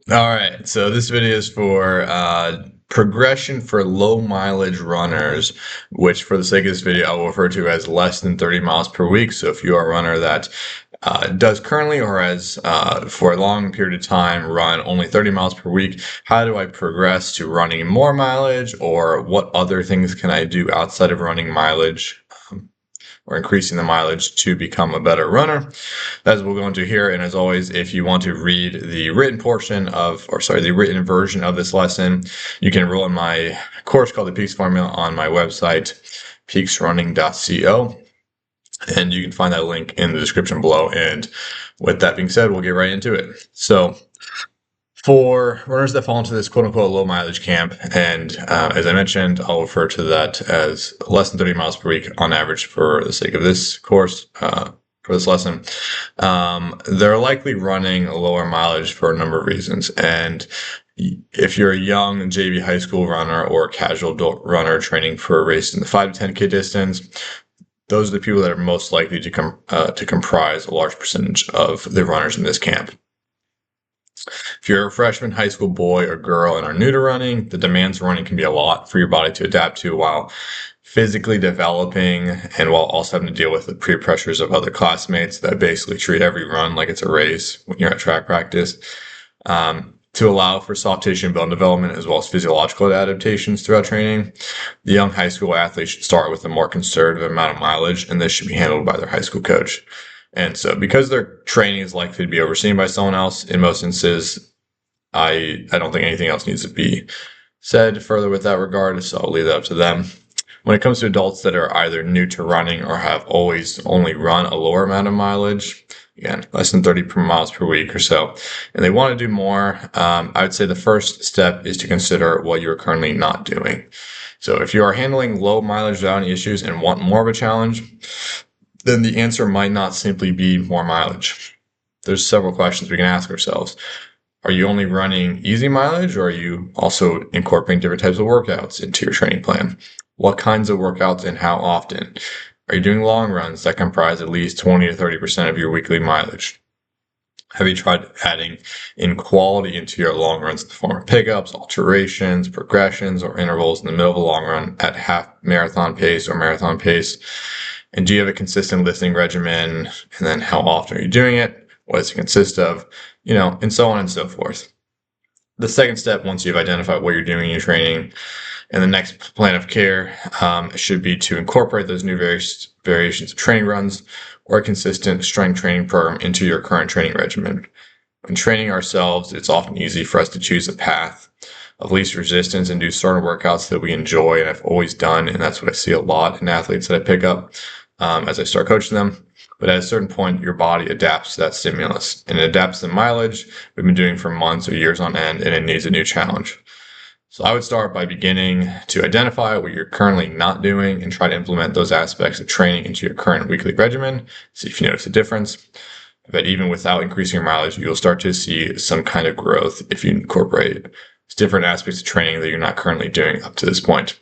All right, so this video is for progression for low mileage runners, which for the sake of this video, I will refer to as less than 30 miles per week. So if you are a runner that does currently or has for a long period of time run only 30 miles per week, how do I progress to running more mileage, or what other things can I do outside of running mileage? Or increasing the mileage to become a better runner. That's what we'll go into here. And as always, if you want to read the written portion of, or sorry, the written version of this lesson, you can enroll in my course called the Peaks Formula on my website, peaksrunning.co. And you can find that link in the description below. And with that being said, we'll get right into it. So for runners that fall into this quote unquote low mileage camp, and as I mentioned, I'll refer to that as less than 30 miles per week on average for the sake of this course, for this lesson. They're likely running a lower mileage for a number of reasons. And if you're a young JV high school runner or a casual adult runner training for a race in the 5 to 10K distance, those are the people that are most likely to comprise a large percentage of the runners in this camp. If you're a freshman high school boy or girl and are new to running, the demands of running can be a lot for your body to adapt to while physically developing, and while also having to deal with the peer pressures of other classmates that basically treat every run like it's a race when you're at track practice. To allow for soft tissue and bone development as well as physiological adaptations throughout training, the young high school athlete should start with a more conservative amount of mileage, and this should be handled by their high school coach. And so because their training is likely to be overseen by someone else, in most instances, I don't think anything else needs to be said further with that regard, so I'll leave that up to them. When it comes to adults that are either new to running or have always only run a lower amount of mileage, again, less than 30 miles per week or so, and they want to do more, I would say the first step is to consider what you're currently not doing. So if you are handling low mileage without any issues and want more of a challenge, then the answer might not simply be more mileage. There's several questions we can ask ourselves. Are you only running easy mileage, or are you also incorporating different types of workouts into your training plan? What kinds of workouts and how often? Are you doing long runs that comprise at least 20 to 30% of your weekly mileage? Have you tried adding in quality into your long runs in the form of pickups, alterations, progressions, or intervals in the middle of a long run at half marathon pace or marathon pace? And do you have a consistent lifting regimen? And then how often are you doing it? What does it consist of? And so on and so forth. The second step, once you've identified what you're doing in your training, and the next plan of care should be to incorporate those new variations of training runs or a consistent strength training program into your current training regimen. When training ourselves, it's often easy for us to choose a path of least resistance and do certain workouts that we enjoy and have always done. And that's what I see a lot in athletes that I pick up as I start coaching them. But at a certain point, your body adapts to that stimulus, and it adapts to the mileage we've been doing for months or years on end, and it needs a new challenge. So I would start by beginning to identify what you're currently not doing and try to implement those aspects of training into your current weekly regimen. See if you notice a difference. But even without increasing your mileage, you'll start to see some kind of growth if you incorporate different aspects of training that you're not currently doing up to this point.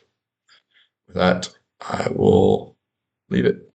With that, I will leave it.